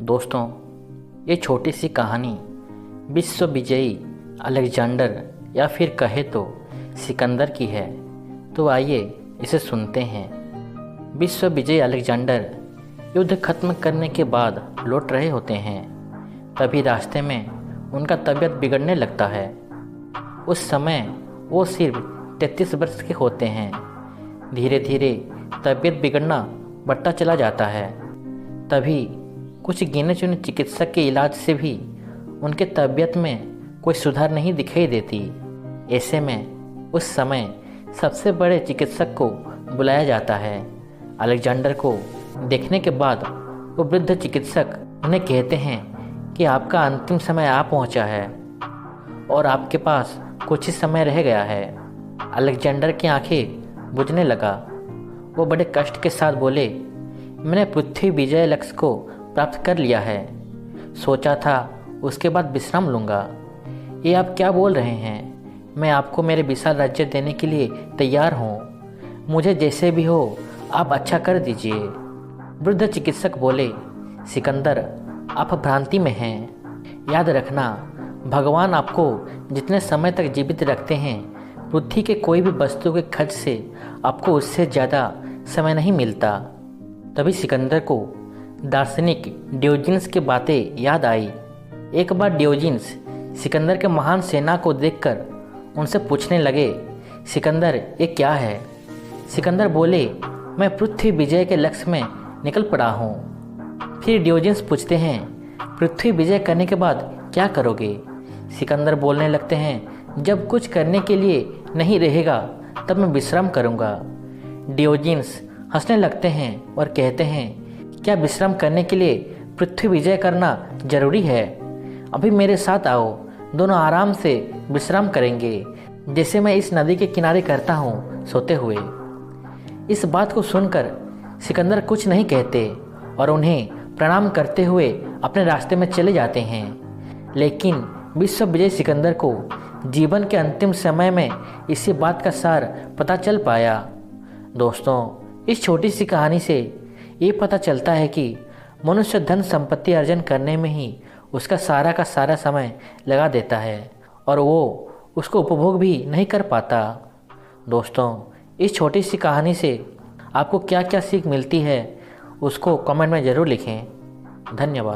दोस्तों, ये छोटी सी कहानी विश्व विजयी अलेक्जेंडर या फिर कहे तो सिकंदर की है। तो आइए इसे सुनते हैं। विश्व विजयी अलेक्जेंडर युद्ध खत्म करने के बाद लौट रहे होते हैं। तभी रास्ते में उनका तबीयत बिगड़ने लगता है। उस समय वो सिर्फ 33 वर्ष के होते हैं। धीरे धीरे तबीयत बिगड़ना बढ़ता चला जाता है। तभी कुछ गिने चुने चिकित्सक के इलाज से भी उनके तबीयत में कोई सुधार नहीं दिखाई देती। ऐसे में उस समय सबसे बड़े चिकित्सक को बुलाया जाता है। अलेक्जेंडर को देखने के बाद वो वृद्ध चिकित्सक उन्हें कहते हैं कि आपका अंतिम समय आ पहुंचा है और आपके पास कुछ ही समय रह गया है। अलेक्जेंडर की आंखें बुझने लगा। वो बड़े कष्ट के साथ बोले, मैंने पृथ्वी विजय लक्ष्य को प्राप्त कर लिया है। सोचा था उसके बाद विश्राम लूँगा। ये आप क्या बोल रहे हैं? मैं आपको मेरे विशाल राज्य देने के लिए तैयार हूँ। मुझे जैसे भी हो आप अच्छा कर दीजिए। वृद्ध चिकित्सक बोले, सिकंदर, आप भ्रांति में हैं। याद रखना, भगवान आपको जितने समय तक जीवित रखते हैं, पृथ्वी के कोई भी वस्तु के खर्च से आपको उससे ज़्यादा समय नहीं मिलता। तभी सिकंदर को दार्शनिक डियोजेनस की बातें याद आई। एक बार डियोजेनस सिकंदर के महान सेना को देखकर उनसे पूछने लगे, सिकंदर, ये क्या है? सिकंदर बोले, मैं पृथ्वी विजय के लक्ष्य में निकल पड़ा हूँ। फिर डियोजेनस पूछते हैं, पृथ्वी विजय करने के बाद क्या करोगे? सिकंदर बोलने लगते हैं, जब कुछ करने के लिए नहीं रहेगा तब मैं विश्राम करूँगा। डियोजेनस हंसने लगते हैं और कहते हैं, क्या विश्राम करने के लिए पृथ्वी विजय करना जरूरी है? अभी मेरे साथ आओ, दोनों आराम से विश्राम करेंगे, जैसे मैं इस नदी के किनारे करता हूँ सोते हुए। इस बात को सुनकर सिकंदर कुछ नहीं कहते और उन्हें प्रणाम करते हुए अपने रास्ते में चले जाते हैं। लेकिन विश्व विजय सिकंदर को जीवन के अंतिम समय में इसी बात का सार पता चल पाया। दोस्तों, इस छोटी सी कहानी से ये पता चलता है कि मनुष्य धन संपत्ति अर्जन करने में ही उसका सारा का सारा समय लगा देता है और वो उसको उपभोग भी नहीं कर पाता। दोस्तों, इस छोटी सी कहानी से आपको क्या क्या सीख मिलती है उसको कमेंट में ज़रूर लिखें। धन्यवाद।